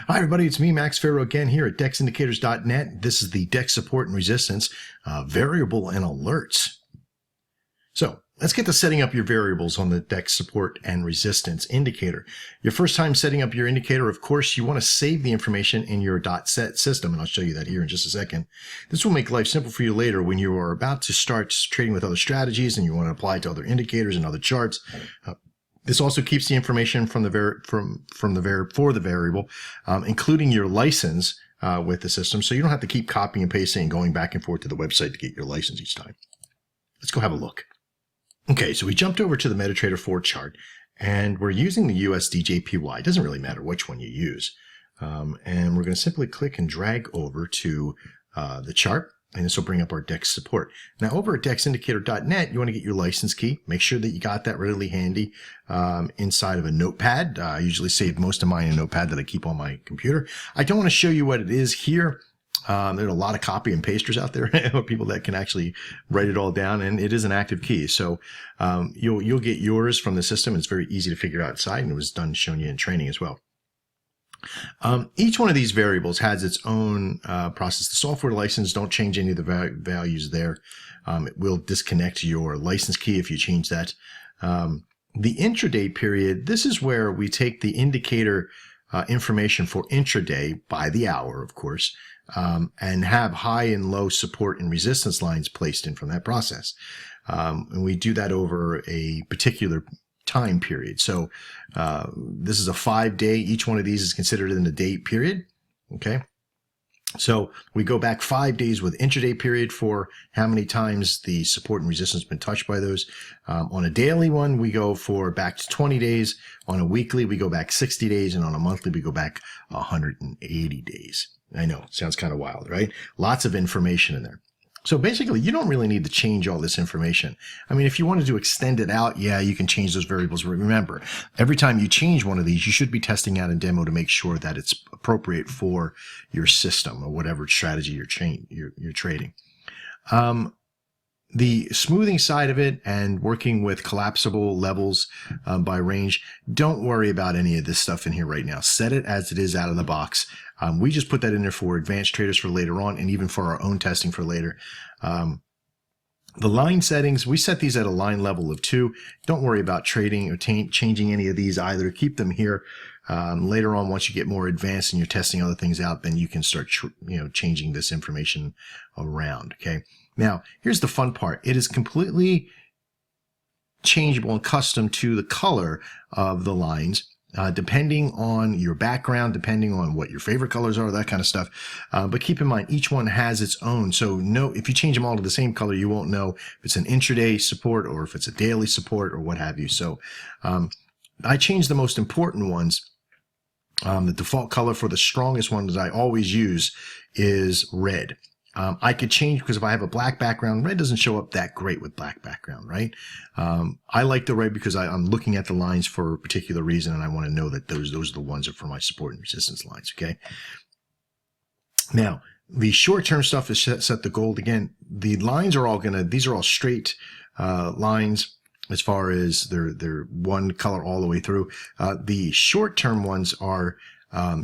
Hi everybody, it's me, Max Farrow, again here at DexIndicators.net. This is the Dex Support and Resistance Variable and Alerts. So let's get to setting up your variables on the Dex Support and Resistance indicator. Your first time setting up your indicator, of course, you want to save the information in your .set system, and I'll show you that here in just a second. This will make life simple for you later when you are about to start trading with other strategies and you want to apply it to other indicators and other charts. This also keeps the information from the variable, including your license with the system, so you don't have to keep copying and pasting and going back and forth to the website to get your license each time. Let's go have a look. Okay, so we jumped over to the MetaTrader 4 chart, and we're using the USDJPY. It doesn't really matter which one you use. And we're going to simply click and drag over to the chart. And this will bring up our Dex support. Now over at DexIndicator.net, you want to get your license key. Make sure that you got that really handy inside of a notepad. I usually save most of mine in a notepad that I keep on my computer. I don't want to show you what it is here. There are a lot of copy and pasters out there, people that can actually write it all down, and it is an active key. So you'll get yours from the system. It's very easy to figure out outside, and it was done showing you in training as well. Each one of these variables has its own process. The software license, don't change any of the values there. It will disconnect your license key if you change that. The intraday period, this is where we take the indicator information for intraday by the hour, of course, and have high and low support and resistance lines placed in from that process. And we do that over a particular time period. So this is a 5-day. Each one of these is considered in the day period. Okay. So we go back 5 days with intraday period for how many times the support and resistance has been touched by those. On a daily one, we go for back to 20 days. On a weekly, we go back 60 days. And on a monthly, we go back 180 days. I know, sounds kind of wild, right? Lots of information in there. So basically, you don't really need to change all this information. I mean, if you wanted to extend it out, yeah, you can change those variables. But remember, every time you change one of these, you should be testing out a demo to make sure that it's appropriate for your system or whatever strategy you're trading. The smoothing side of it and working with collapsible levels by range, don't worry about any of this stuff in here right now. Set it as it is out of the box. We just put that in there for advanced traders for later on and even for our own testing for later. The line settings, we set these at a line level of 2. Don't worry about trading or changing any of these either. Keep them here. Later on, once you get more advanced and you're testing other things out, then you can start changing this information around. Okay. Now, here's the fun part. It is completely changeable and custom to the color of the lines, depending on your background, depending on what your favorite colors are, that kind of stuff. But keep in mind, each one has its own. So if you change them all to the same color, you won't know if it's an intraday support or if it's a daily support or what have you. So I changed the most important ones. The default color for the strongest one that I always use is red. I could change because if I have a black background, red doesn't show up that great with black background, right? I like the red because I'm looking at the lines for a particular reason and I want to know that those are the ones that are for my support and resistance lines, okay? Now, the short-term stuff is set to gold. Again, the lines are all these are all straight lines as far as they're one color all the way through. The short-term ones are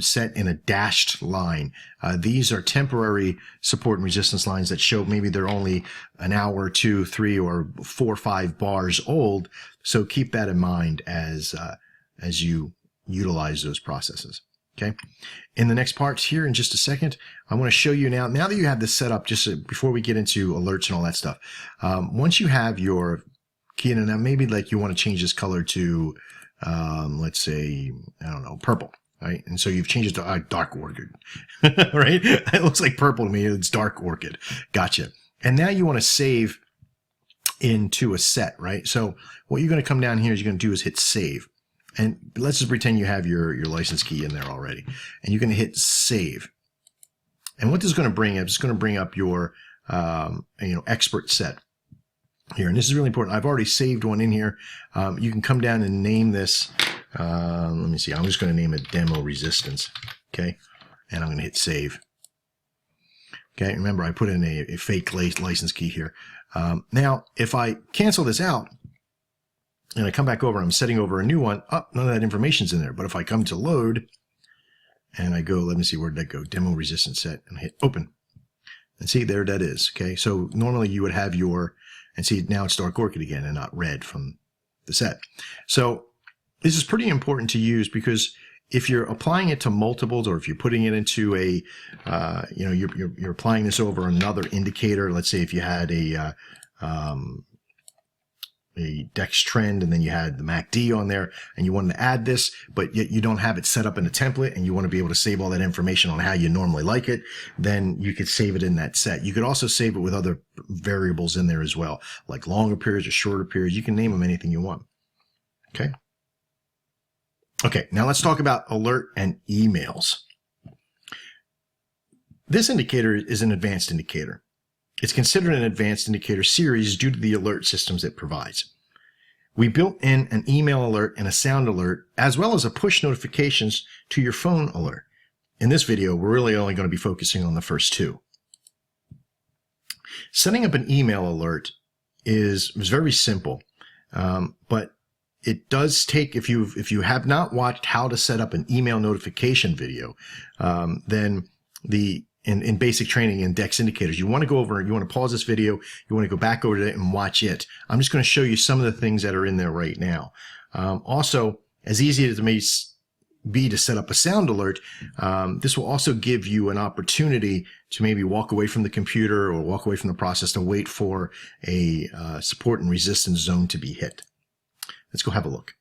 set in a dashed line. These are temporary support and resistance lines that show maybe they're only an hour, 2, 3, or 4 or 5 bars old. So keep that in mind as you utilize those processes. Okay. In the next parts here in just a second, I want to show you now that you have this set up, just before we get into alerts and all that stuff. Once you have your key in, now maybe like you want to change this color to, let's say, I don't know, purple. Right, and so you've changed it to dark orchid, right? It looks like purple to me. It's dark orchid. Gotcha. And now you want to save into a set, right? So what you're going to come down here is you're going to do is hit save. And let's just pretend you have your license key in there already. And you're going to hit save. And what this is going to bring up, it's going to bring up your expert set here. And this is really important. I've already saved one in here. You can come down and name this. Let me see. I'm just going to name it demo resistance. Okay. And I'm going to hit save. Okay. Remember, I put in a fake license key here. Now, if I cancel this out and I come back over, I'm setting over a new one. Oh, none of that information's in there. But if I come to load and I go, let me see, where did that go? Demo resistance set, and I hit open. And see, there that is. Okay, so normally you would have your, and see, now it's dark orchid again and not red from the set. So this is pretty important to use, because if you're applying it to multiples, or if you're putting it into a, you're applying this over another indicator. Let's say if you had a Dex trend, and then you had the MACD on there, and you wanted to add this, but yet you don't have it set up in a template, and you want to be able to save all that information on how you normally like it, then you could save it in that set. You could also save it with other variables in there as well, like longer periods or shorter periods. You can name them anything you want. Okay. Okay, now let's talk about alert and emails. This indicator is an advanced indicator. It's considered an advanced indicator series due to the alert systems it provides. We built in an email alert and a sound alert, as well as a push notifications to your phone alert. In this video, we're really only going to be focusing on the first two. Setting up an email alert is very simple, but it does take, if you have not watched how to set up an email notification video, then in basic training in Dex indicators, you want to go over, you want to pause this video, you want to go back over it and watch it. I'm just going to show you some of the things that are in there right now. Also, as easy as it may be to set up a sound alert, this will also give you an opportunity to maybe walk away from the computer or walk away from the process to wait for a support and resistance zone to be hit. Let's go have a look.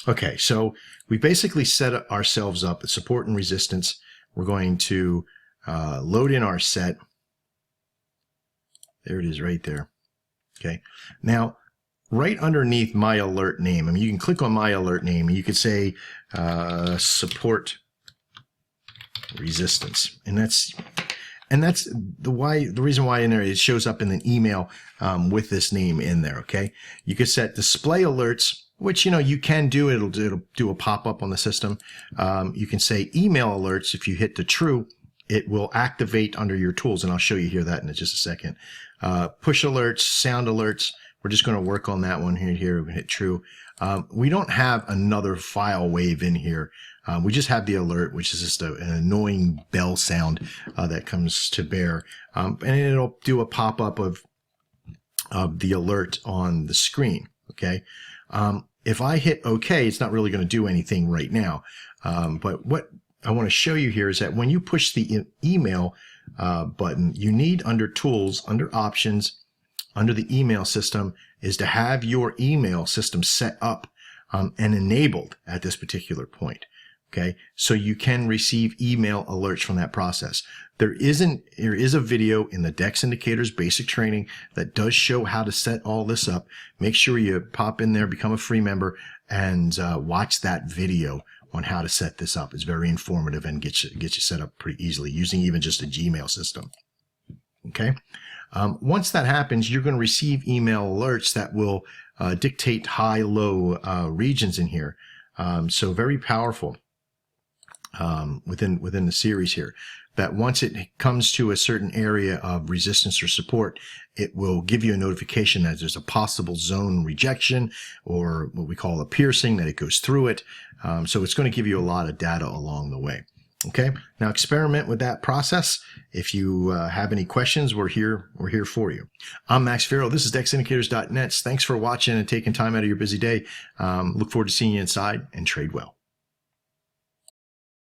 Okay, so we basically set ourselves up at support and resistance. We're going to load in our set. There it is right there. Okay, now right underneath my alert name, I mean, you can click on my alert name and you could say support resistance, and that's the reason why in there it shows up in the email with this name in there. Okay, you could set display alerts, which you can do. It'll do a pop-up on the system. You can say email alerts. If you hit the true, it will activate under your tools, and I'll show you here that in just a second. Push alerts, sound alerts. We're just going to work on that one here. We hit true. We don't have another file wave in here. We just have the alert, which is just an annoying bell sound that comes to bear, and it'll do a pop-up of the alert on the screen. Okay. If I hit OK, it's not really going to do anything right now. But what I want to show you here is that when you push the email button, you need under Tools, under Options, under the email system, is to have your email system set up and enabled at this particular point. Okay, so you can receive email alerts from that process. There is a video in the Dex Indicators basic training that does show how to set all this up. Make sure you pop in there, become a free member, and watch that video on how to set this up. It's very informative and get you set up pretty easily using even just a Gmail system. Okay, once that happens, you're going to receive email alerts that will dictate high-low regions in here. So very powerful. Within the series here, that once it comes to a certain area of resistance or support, it will give you a notification that there's a possible zone rejection, or what we call a piercing, that it goes through it. So it's going to give you a lot of data along the way. Okay, now experiment with that process. If you have any questions, we're here for you. I'm Max Farrell. This is DexIndicators.net. Thanks for watching and taking time out of your busy day. Look forward to seeing you inside, and trade well.